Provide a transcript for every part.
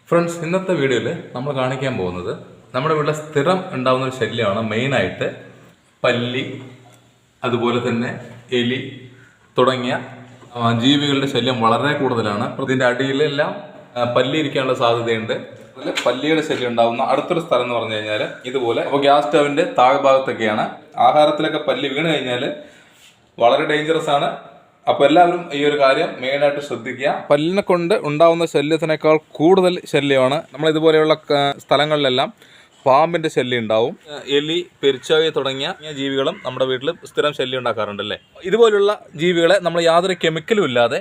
Friends, ഇന്നത്തെ വീഡിയോയിൽ നമ്മൾ കാണിക്കാൻ പോകുന്നത് നമ്മുടെ വീട്ടിൽ സ്ഥിരം ഉണ്ടാകുന്ന ഒരു ശല്യമാണ്. മെയിനായിട്ട് പല്ലി, അതുപോലെ തന്നെ എലി തുടങ്ങിയ ജീവികളുടെ ശല്യം വളരെ കൂടുതലാണ്. ഇതിൻ്റെ അടിയിലെല്ലാം പല്ലി ഇരിക്കാനുള്ള സാധ്യതയുണ്ട്. അതിൽ പല്ലിയുടെ ശല്യം ഉണ്ടാകുന്ന അടുത്തൊരു സ്ഥലം എന്ന് പറഞ്ഞു കഴിഞ്ഞാൽ ഇതുപോലെ ഗ്യാസ് സ്റ്റവിൻ്റെ താഴ്ഭാഗത്തൊക്കെയാണ്. ആഹാരത്തിലൊക്കെ പല്ലി വീണ് കഴിഞ്ഞാൽ വളരെ ഡേഞ്ചറസ് ആണ്. അപ്പോൾ എല്ലാവരും ഈ ഒരു കാര്യം മെയിനായിട്ട് ശ്രദ്ധിക്കുക. പല്ലിനെ കൊണ്ട് ഉണ്ടാവുന്ന ശല്യത്തിനേക്കാൾ കൂടുതൽ ശല്യമാണ് നമ്മൾ ഇതുപോലെയുള്ള സ്ഥലങ്ങളിലെല്ലാം പാമ്പിന്റെ ശല്യം ഉണ്ടാവും. എലി, പെരിച്ചാഴി തുടങ്ങിയ ജീവികളും നമ്മുടെ വീട്ടിൽ സ്ഥിരം ശല്യം ഉണ്ടാക്കാറുണ്ടല്ലേ. ഇതുപോലുള്ള ജീവികളെ നമ്മൾ യാതൊരു കെമിക്കലും ഇല്ലാതെ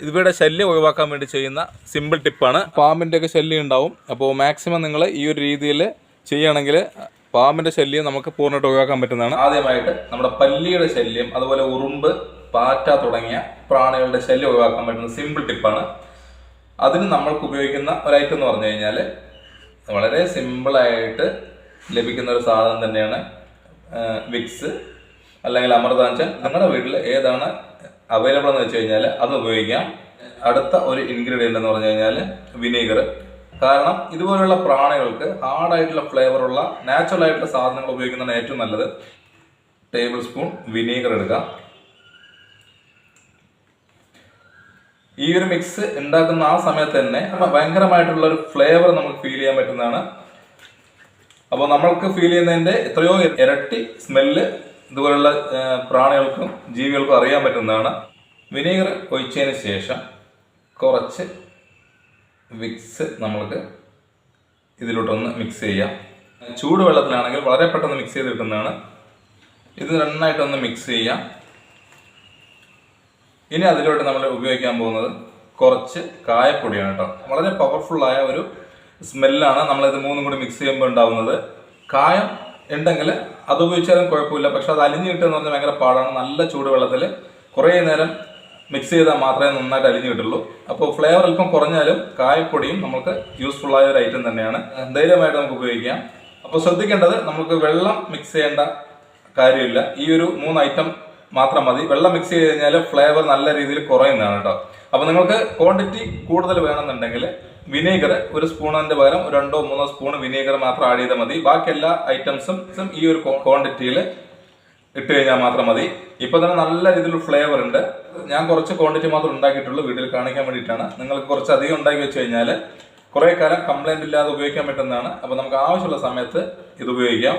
ഇവയുടെ ശല്യം ഒഴിവാക്കാൻ വേണ്ടി ചെയ്യുന്ന സിമ്പിൾ ടിപ്പാണ്. പാമ്പിൻ്റെയൊക്കെ ശല്യം ഉണ്ടാവും. അപ്പോൾ മാക്സിമം നിങ്ങൾ ഈ ഒരു രീതിയിൽ ചെയ്യുകയാണെങ്കിൽ പാമ്പിന്റെ ശല്യം നമുക്ക് പൂർണ്ണമായിട്ട് ഒഴിവാക്കാൻ പറ്റുന്നതാണ്. ആദ്യമായിട്ട് നമ്മുടെ പല്ലിയുടെ ശല്യം, അതുപോലെ ഉറുമ്പ്, പാറ്റ തുടങ്ങിയ പ്രാണികളുടെ ശല്യം ഒഴിവാക്കാൻ പറ്റുന്ന സിമ്പിൾ ടിപ്പാണ്. അതിന് നമ്മൾക്ക് ഉപയോഗിക്കുന്ന ഒരു ഐറ്റം എന്ന് പറഞ്ഞു കഴിഞ്ഞാൽ വളരെ സിമ്പിളായിട്ട് ലഭിക്കുന്ന ഒരു സാധനം തന്നെയാണ് വിക്സ് അല്ലെങ്കിൽ അമൃതാഞ്ചൻ. നിങ്ങളുടെ വീട്ടിൽ ഏതാണ് അവൈലബിൾ എന്ന് വെച്ച് കഴിഞ്ഞാൽ അത് ഉപയോഗിക്കാം. അടുത്ത ഒരു ഇൻഗ്രീഡിയൻ്റ് എന്ന് പറഞ്ഞു കഴിഞ്ഞാൽ വിനീഗർ. കാരണം ഇതുപോലുള്ള പ്രാണികൾക്ക് ഹാർഡായിട്ടുള്ള ഫ്ലേവറുള്ള നാച്ചുറൽ ആയിട്ടുള്ള സാധനങ്ങൾ ഉപയോഗിക്കുന്നതാണ് ഏറ്റവും നല്ലത്. ടേബിൾ സ്പൂൺ വിനീഗർ എടുക്കുക. ഈ ഒരു മിക്സ് ഉണ്ടാക്കുന്ന ആ സമയത്ത് തന്നെ ഭയങ്കരമായിട്ടുള്ള ഒരു ഫ്ലേവർ നമുക്ക് ഫീൽ ചെയ്യാൻ പറ്റുന്നതാണ്. അപ്പോൾ നമ്മൾക്ക് ഫീൽ ചെയ്യുന്നതിൻ്റെ എത്രയോ ഇരട്ടി സ്മെല്ല് ഇതുപോലുള്ള പ്രാണികൾക്കും ജീവികൾക്കും അറിയാൻ പറ്റുന്നതാണ്. വിനീഗർ ഒഴിച്ചതിന് ശേഷം കുറച്ച് വിക്സ് നമ്മൾക്ക് ഇതിലോട്ടൊന്ന് മിക്സ് ചെയ്യാം. ചൂടുവെള്ളത്തിലാണെങ്കിൽ വളരെ പെട്ടെന്ന് മിക്സ് ചെയ്ത് കിട്ടുന്നതാണ്. ഇത് നന്നായിട്ടൊന്ന് മിക്സ് ചെയ്യാം. ഇനി അതിലോട്ട് നമ്മൾ ഉപയോഗിക്കാൻ പോകുന്നത് കുറച്ച് കായപ്പൊടിയാണ് കേട്ടോ. വളരെ പവർഫുള്ളായ ഒരു സ്മെല്ലാണ് നമ്മളിത് മൂന്നും കൂടി മിക്സ് ചെയ്യുമ്പോൾ ഉണ്ടാകുന്നത്. കായം ഉണ്ടെങ്കിൽ അത് ഉപയോഗിച്ചാലും കുഴപ്പമില്ല, പക്ഷെ അത് അലിഞ്ഞു കിട്ടുക എന്ന് പറഞ്ഞാൽ ഭയങ്കര പാടാണ്. നല്ല ചൂടുവെള്ളത്തിൽ കുറേ നേരം മിക്സ് ചെയ്താൽ മാത്രമേ നന്നായിട്ട് അലിഞ്ഞു കിട്ടുള്ളൂ. അപ്പോൾ ഫ്ലേവർ അല്പം കുറഞ്ഞാലും കായപ്പൊടിയും നമുക്ക് യൂസ്ഫുള്ളായ ഒരു ഐറ്റം തന്നെയാണ്. ധൈര്യമായിട്ട് നമുക്ക് ഉപയോഗിക്കാം. അപ്പോൾ ശ്രദ്ധിക്കേണ്ടത്, നമുക്ക് വെള്ളം മിക്സ് ചെയ്യേണ്ട കാര്യമില്ല. ഈ ഒരു 3 ഐറ്റം മാത്രം മതി. വെള്ളം മിക്സ് ചെയ്ത് കഴിഞ്ഞാൽ ഫ്ലേവർ നല്ല രീതിയിൽ കുറയുന്നതാണ് കേട്ടോ. അപ്പോൾ നിങ്ങൾക്ക് ക്വാണ്ടിറ്റി കൂടുതൽ വേണമെന്നുണ്ടെങ്കിൽ വിനീഗർ ഒരു സ്പൂണിന്റെ പകരം 2-3 സ്പൂൺ വിനീഗർ മാത്രം ആഡ് ചെയ്താൽ മതി. ബാക്കി എല്ലാ ഐറ്റംസും ഈ ഒരു ക്വാണ്ടിറ്റിയിൽ ഇട്ട് കഴിഞ്ഞാൽ മാത്രം മതി. ഇപ്പൊ തന്നെ നല്ല രീതിയിൽ ഫ്ലേവർ ഉണ്ട്. ഞാൻ കുറച്ച് ക്വാണ്ടിറ്റി മാത്രം ഉണ്ടാക്കിയിട്ടുള്ളൂ, വീട്ടിൽ കാണിക്കാൻ വേണ്ടിയിട്ടാണ്. നിങ്ങൾക്ക് കുറച്ച് അധികം ഉണ്ടാക്കി വെച്ച് കഴിഞ്ഞാൽ കുറേ കാലം കംപ്ലൈന്റ് ഇല്ലാതെ ഉപയോഗിക്കാൻ പറ്റുന്നതാണ്. അപ്പോൾ നമുക്ക് ആവശ്യമുള്ള സമയത്ത് ഇത് ഉപയോഗിക്കാം.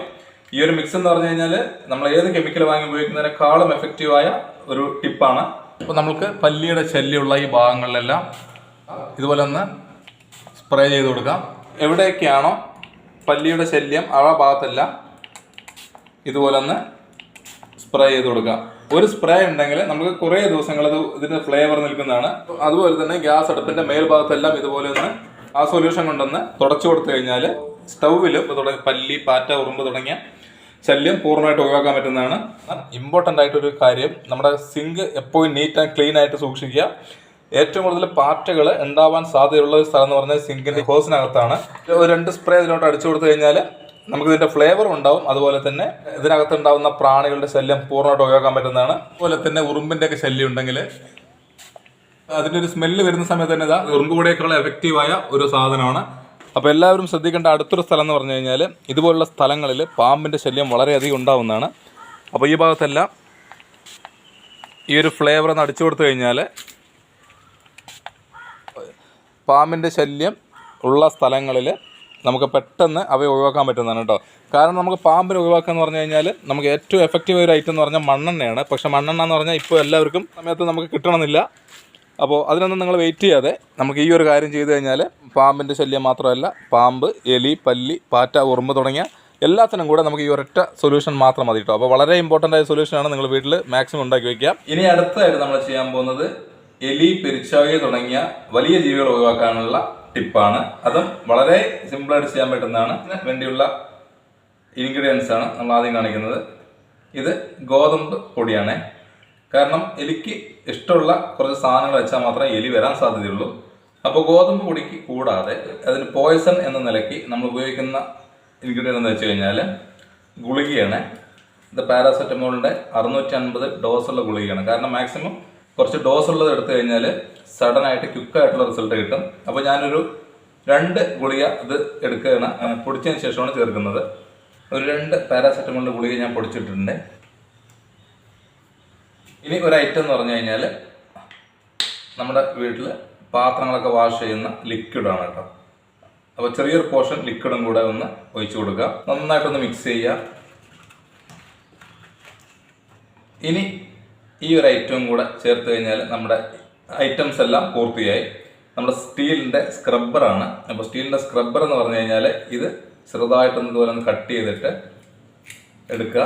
ഈ ഒരു മിക്സ് എന്ന് പറഞ്ഞു കഴിഞ്ഞാൽ നമ്മൾ ഏത് കെമിക്കൽ വാങ്ങി ഉപയോഗിക്കുന്നതിനേക്കാളും എഫക്റ്റീവായ ഒരു ടിപ്പാണ്. അപ്പോൾ നമുക്ക് പല്ലിയുടെ ശല്യമുള്ള ഈ ഭാഗങ്ങളിലെല്ലാം ഇതുപോലെ ഒന്ന് സ്പ്രേ ചെയ്ത് കൊടുക്കാം. എവിടെയൊക്കെയാണോ പല്ലിയുടെ ശല്യം ആ ഭാഗത്തെല്ലാം ഇതുപോലെ ഒന്ന് സ്പ്രേ ചെയ്ത് കൊടുക്കാം. ഒരു സ്പ്രേ ഉണ്ടെങ്കിൽ നമുക്ക് കുറേ ദിവസങ്ങൾ ഇതിൻ്റെ ഫ്ലേവർ നിൽക്കുന്നതാണ്. അതുപോലെ തന്നെ ഗ്യാസ് അടുപ്പിൻ്റെ മേൽഭാഗത്തെല്ലാം ഇതുപോലെ ഒന്ന് ആ സൊല്യൂഷൻ കൊണ്ടൊന്ന് തുടച്ചു കൊടുത്തു കഴിഞ്ഞാൽ സ്റ്റൗവിലും പല്ലി, പാറ്റ, ഉറുമ്പ് തുടങ്ങിയ ശല്യം പൂർണ്ണമായിട്ട് ഒഴിവാക്കാൻ പറ്റുന്നതാണ്. ഇമ്പോർട്ടൻ്റ് ആയിട്ടൊരു കാര്യം, നമ്മുടെ സിങ്ക് എപ്പോഴും നീറ്റ് ആൻഡ് ക്ലീൻ ആയിട്ട് സൂക്ഷിക്കുക. ഏറ്റവും കൂടുതൽ പാറ്റകൾ ഉണ്ടാവാൻ സാധ്യതയുള്ള ഒരു സ്ഥലം എന്ന് പറഞ്ഞാൽ സിങ്കിൻ്റെ ഹോസിനകത്താണ്. ഒരു 2 സ്പ്രേ ഇതിലോട്ട് അടിച്ചു കൊടുത്തു കഴിഞ്ഞാൽ നമുക്ക് ഇതിൻ്റെ ഫ്ലേവർ ഉണ്ടാവും. അതുപോലെ തന്നെ ഇതിനകത്തുണ്ടാവുന്ന പ്രാണികളുടെ ശല്യം പൂർണ്ണമായിട്ട് ഒഴിവാക്കാൻ പറ്റുന്നതാണ്. അതുപോലെ തന്നെ ഉറുമ്പിൻ്റെ ഒക്കെ ശല്യം ഉണ്ടെങ്കിൽ അതിൻ്റെ ഒരു സ്മെല്ല് വരുന്ന സമയത്ത് തന്നെ ഉറുമ്പ് കൂടെയൊക്കെയുള്ള എഫക്റ്റീവായ ഒരു സാധനമാണ്. അപ്പോൾ എല്ലാവരും ശ്രദ്ധിക്കേണ്ട അടുത്തൊരു സ്ഥലം എന്ന് പറഞ്ഞു കഴിഞ്ഞാൽ ഇതുപോലുള്ള സ്ഥലങ്ങളിൽ പാമ്പിൻ്റെ ശല്യം വളരെയധികം ഉണ്ടാവുന്നതാണ്. അപ്പോൾ ഈ ഭാഗത്തെല്ലാം ഈ ഒരു ഫ്ലേവർ ഒന്ന് അടിച്ചു കൊടുത്തു കഴിഞ്ഞാൽ പാമ്പിൻ്റെ ശല്യം ഉള്ള സ്ഥലങ്ങളിൽ നമുക്ക് പെട്ടെന്ന് അവയെ ഒഴിവാക്കാൻ പറ്റുന്നതാണ് കേട്ടോ. കാരണം നമുക്ക് പാമ്പിനെ ഒഴിവാക്കുക എന്ന് പറഞ്ഞു കഴിഞ്ഞാൽ നമുക്ക് ഏറ്റവും എഫക്റ്റീവ് ഒരു ഐറ്റം എന്ന് പറഞ്ഞാൽ മണ്ണെണ്ണയാണ്. പക്ഷേ മണ്ണെണ്ണ എന്ന് പറഞ്ഞാൽ ഇപ്പോൾ എല്ലാവർക്കും സമയത്ത് നമുക്ക് കിട്ടണമെന്നില്ല. അപ്പോൾ അതിനൊന്നും നിങ്ങൾ വെയിറ്റ് ചെയ്യാതെ നമുക്ക് ഈ ഒരു കാര്യം ചെയ്തു കഴിഞ്ഞാൽ പാമ്പിൻ്റെ ശല്യം മാത്രമല്ല, പാമ്പ്, എലി, പല്ലി, പാറ്റ, ഉറുമ്പ് തുടങ്ങിയ എല്ലാത്തിനും കൂടെ നമുക്ക് ഈ ഒരൊറ്റ സൊല്യൂഷൻ മാത്രം മതി കേട്ടോ. അപ്പോൾ വളരെ ഇമ്പോർട്ടൻ്റ് ആയ സൊല്യൂഷനാണ്. നിങ്ങൾ വീട്ടിൽ മാക്സിമം ഉണ്ടാക്കി വയ്ക്കുക. ഇനി അടുത്തായിട്ട് നമ്മൾ ചെയ്യാൻ പോകുന്നത് എലി, പെരിച്ചാഴി തുടങ്ങിയ വലിയ ജീവികൾ ഒഴിവാക്കാനുള്ള ടിപ്പാണ്. അതും വളരെ സിമ്പിളായിട്ട് ചെയ്യാൻ പറ്റുന്നതാണ്. വേണ്ടിയുള്ള ഇൻഗ്രീഡിയൻസ് ആണ് നമ്മൾ ആദ്യം കാണിക്കുന്നത്. ഇത് ഗോതമ്പ് പൊടിയാണ്. കാരണം എലിക്ക് ഇഷ്ടമുള്ള കുറച്ച് സാധനങ്ങൾ വെച്ചാൽ മാത്രമേ എലി വരാൻ സാധ്യതയുള്ളൂ. അപ്പോൾ ഗോതമ്പ് പൊടിക്ക് കൂടാതെ അതിന് പോയ്സൺ എന്ന നിലയ്ക്ക് നമ്മൾ ഉപയോഗിക്കുന്ന ഇൻഗ്രീഡിയൻ്റ് എന്ന് വെച്ച് കഴിഞ്ഞാൽ ഗുളികയാണ്. ഇത് പാരാസെറ്റമോളിൻ്റെ 650 ഡോസുള്ള ഗുളികയാണ്. കാരണം മാക്സിമം കുറച്ച് ഡോസ് ഉള്ളത് എടുത്തു കഴിഞ്ഞാൽ സഡൻ ആയിട്ട് ക്വിക്കായിട്ടുള്ള റിസൾട്ട് കിട്ടും. അപ്പോൾ ഞാനൊരു 2 ഗുളിക ഇത് എടുക്കുകയാണ്, പൊടിച്ചതിന് ശേഷമാണ് ചേർക്കുന്നത്. ഒരു 2 പാരാസെറ്റമോളിൻ്റെ ഗുളിക ഞാൻ പൊടിച്ചിട്ടുണ്ട്. ഇനി ഒരു ഐറ്റം എന്ന് പറഞ്ഞു കഴിഞ്ഞാൽ നമ്മുടെ വീട്ടിൽ പാത്രങ്ങളൊക്കെ വാഷ് ചെയ്യുന്ന ലിക്വിഡാണ് കേട്ടോ. അപ്പോൾ ചെറിയൊരു പോർഷൻ ലിക്വിഡും കൂടെ ഒന്ന് ഒഴിച്ചു കൊടുക്കുക, നന്നായിട്ടൊന്ന് മിക്സ് ചെയ്യുക. ഇനി ഈ ഒരു ഐറ്റവും കൂടെ ചേർത്ത് കഴിഞ്ഞാൽ നമ്മുടെ ഐറ്റംസ് എല്ലാം പൂർത്തിയായി. നമ്മുടെ സ്റ്റീലിൻ്റെ സ്ക്രബ്ബറാണ്. അപ്പോൾ സ്റ്റീലിൻ്റെ സ്ക്രബ്ബർ എന്ന് പറഞ്ഞു കഴിഞ്ഞാൽ ഇത് ചെറുതായിട്ടൊന്ന് ഇതുപോലെ ഒന്ന് കട്ട് ചെയ്തിട്ട് എടുക്കുക.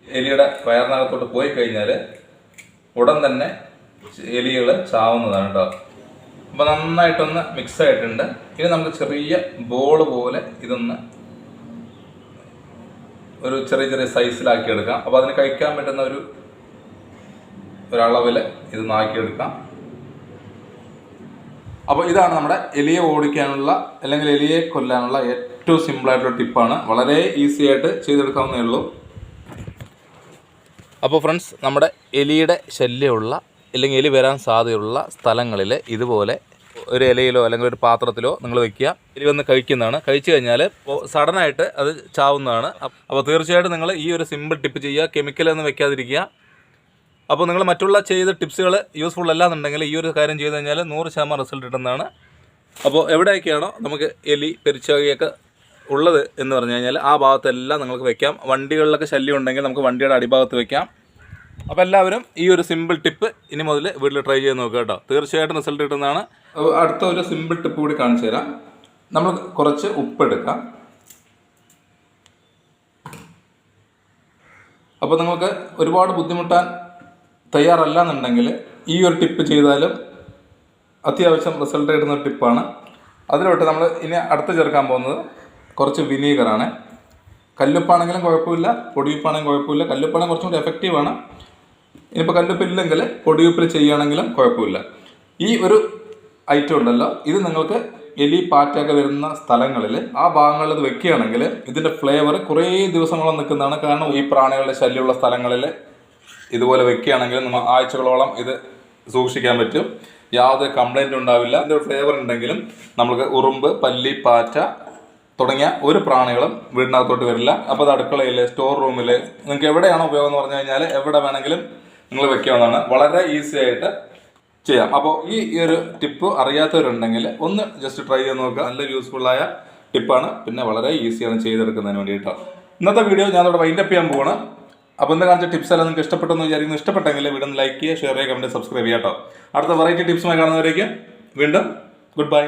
എലിയുടെ വയറിനകത്തോട്ട് പോയി കഴിഞ്ഞാൽ ഉടൻ തന്നെ എലികൾ ചാവുന്നതാണ് കേട്ടോ. അപ്പോൾ നന്നായിട്ടൊന്ന് മിക്സ് ആയിട്ടുണ്ട്. ഇനി നമുക്ക് ചെറിയ ബോൾ പോലെ ഇതൊന്ന് ഒരു ചെറിയ ചെറിയ സൈസിലാക്കി എടുക്കാം. അപ്പോൾ അതിന് കഴിക്കാൻ പറ്റുന്ന ഒരളവിൽ ഇത് നാക്കിയെടുക്കാം. അപ്പോൾ ഇതാണ് നമ്മുടെ എലിയെ ഓടിക്കാനുള്ള അല്ലെങ്കിൽ എലിയെ കൊല്ലാനുള്ള ഏറ്റവും സിമ്പിളായിട്ടുള്ള ടിപ്പാണ്. വളരെ ഈസി ആയിട്ട് ചെയ്തെടുക്കാവുന്നേ ഉള്ളൂ. അപ്പോൾ ഫ്രണ്ട്സ്, നമ്മുടെ എലിയുടെ ശല്യമുള്ള അല്ലെങ്കിൽ എലി വരാൻ സാധ്യതയുള്ള സ്ഥലങ്ങളിൽ ഇതുപോലെ ഒരു ഇലയിലോ അല്ലെങ്കിൽ ഒരു പാത്രത്തിലോ നിങ്ങൾ വെക്കുക. എലി വന്ന് കഴിക്കുന്നതാണ്. കഴിച്ചു കഴിഞ്ഞാൽ സഡനായിട്ട് അത് ചാവുന്നതാണ്. അപ്പോൾ തീർച്ചയായിട്ടും നിങ്ങൾ ഈ ഒരു സിമ്പിൾ ടിപ്പ് ചെയ്യുക, കെമിക്കലൊന്നും വെക്കാതിരിക്കുക. അപ്പോൾ നിങ്ങൾ മറ്റുള്ള ചെയ്ത ടിപ്സുകൾ യൂസ്ഫുൾ അല്ലാന്നുണ്ടെങ്കിൽ ഈ ഒരു കാര്യം ചെയ്ത് കഴിഞ്ഞാൽ 100% റിസൾട്ട് കിട്ടുന്നതാണ്. അപ്പോൾ എവിടെയൊക്കെയാണോ നമുക്ക് എലി പെരിച്ചാഴിയൊക്കെ ഉള്ളത് എന്ന് പറഞ്ഞു കഴിഞ്ഞാൽ ആ ഭാഗത്തെല്ലാം നിങ്ങൾക്ക് വെക്കാം. വണ്ടികളിലൊക്കെ ശല്യം ഉണ്ടെങ്കിൽ നമുക്ക് വണ്ടിയുടെ അടിഭാഗത്ത് വെക്കാം. അപ്പോൾ എല്ലാവരും ഈ ഒരു സിമ്പിൾ ടിപ്പ് ഇനി മുതൽ വീട്ടിൽ ട്രൈ ചെയ്ത് നോക്കുക കേട്ടോ. തീർച്ചയായിട്ടും റിസൾട്ട് കിട്ടുന്നതാണ്. അടുത്ത ഒരു സിമ്പിൾ ടിപ്പ് കൂടി കാണിച്ചു തരാം. നമ്മൾ കുറച്ച് ഉപ്പെടുക്കാം. അപ്പോൾ നിങ്ങൾക്ക് ഒരുപാട് ബുദ്ധിമുട്ടാൻ തയ്യാറല്ല എന്നുണ്ടെങ്കിൽ ഈ ഒരു ടിപ്പ് ചെയ്താലും അത്യാവശ്യം റിസൾട്ട് കിട്ടുന്ന ഒരു ടിപ്പാണ്. അതിലോട്ട് നമ്മൾ ഇനി അടുത്ത് ചേർക്കാൻ പോകുന്നത് കുറച്ച് വിനീഗറാണ്. കല്ലുപ്പാണെങ്കിലും കുഴപ്പമില്ല, പൊടിയുപ്പാണെങ്കിലും കുഴപ്പമില്ല. കല്ലുപ്പാണെങ്കിൽ കുറച്ചും കൂടി എഫക്റ്റീവാണ്. ഇനിയിപ്പോൾ കല്ലുപ്പില്ലെങ്കിൽ പൊടിയുപ്പിൽ ചെയ്യുകയാണെങ്കിലും കുഴപ്പമില്ല. ഈ ഒരു ഐറ്റം ഉണ്ടല്ലോ, ഇത് നിങ്ങൾക്ക് എലി പാറ്റയൊക്കെ വരുന്ന സ്ഥലങ്ങളിൽ ആ ഭാഗങ്ങളിൽ ഇത് വെക്കുകയാണെങ്കിൽ ഇതിൻ്റെ ഫ്ലേവർ കുറേ ദിവസങ്ങളോളം നിൽക്കുന്നതാണ്. കാരണം ഈ പ്രാണികളുടെ ശല്യമുള്ള സ്ഥലങ്ങളിൽ ഇതുപോലെ വെക്കുകയാണെങ്കിൽ നമ്മൾ ആഴ്ചകളോളം ഇത് സൂക്ഷിക്കാൻ പറ്റും. യാതൊരു കംപ്ലൈൻറ്റും ഉണ്ടാവില്ല. ഇതിൻ്റെ ഫ്ലേവർ ഉണ്ടെങ്കിലും നമുക്ക് ഉറുമ്പ്, പല്ലി, പാറ്റ തുടങ്ങിയ ഒരു പ്രാണികളും വീടിനകത്തോട്ട് വരില്ല. അപ്പോൾ അത് അടുക്കളയിൽ, സ്റ്റോർ റൂമിൽ, നിങ്ങൾക്ക് എവിടെയാണോ ഉപയോഗം എന്ന് പറഞ്ഞു കഴിഞ്ഞാൽ എവിടെ വേണമെങ്കിലും നിങ്ങൾ വെക്കാവുന്നതാണ്. വളരെ ഈസി ആയിട്ട് ചെയ്യാം. അപ്പോൾ ഈ ഒരു ടിപ്പ് അറിയാത്തവരുണ്ടെങ്കിൽ ഒന്ന് ജസ്റ്റ് ട്രൈ ചെയ്ത് നോക്കുക. നല്ല യൂസ്ഫുള്ളായ ടിപ്പാണ്. പിന്നെ വളരെ ഈസിയാണ് ചെയ്തെടുക്കുന്നതിന് വേണ്ടിയിട്ടാണ്. ഇന്നത്തെ വീഡിയോ ഞാൻ അവിടെ വൈൻഡപ്പ് ചെയ്യാൻ പോവാണ്. അപ്പോൾ ഇന്ന് കാണിച്ച ടിപ്സ് എല്ലാം നിങ്ങൾക്ക് ഇഷ്ടപ്പെട്ടെന്ന് വിചാരിക്കുന്നു. ഇഷ്ടപ്പെട്ടെങ്കിൽ വീഡിയോ ലൈക്ക് ചെയ്യുക, ഷെയർ ചെയ്യുക, കമൻറ്റ്, സബ്സ്ക്രൈബ് ചെയ്യാം കേട്ടോ. അടുത്ത വെറൈറ്റി ടിപ്സുമായി കാണുന്നവരേക്ക് വീണ്ടും ഗുഡ് ബൈ.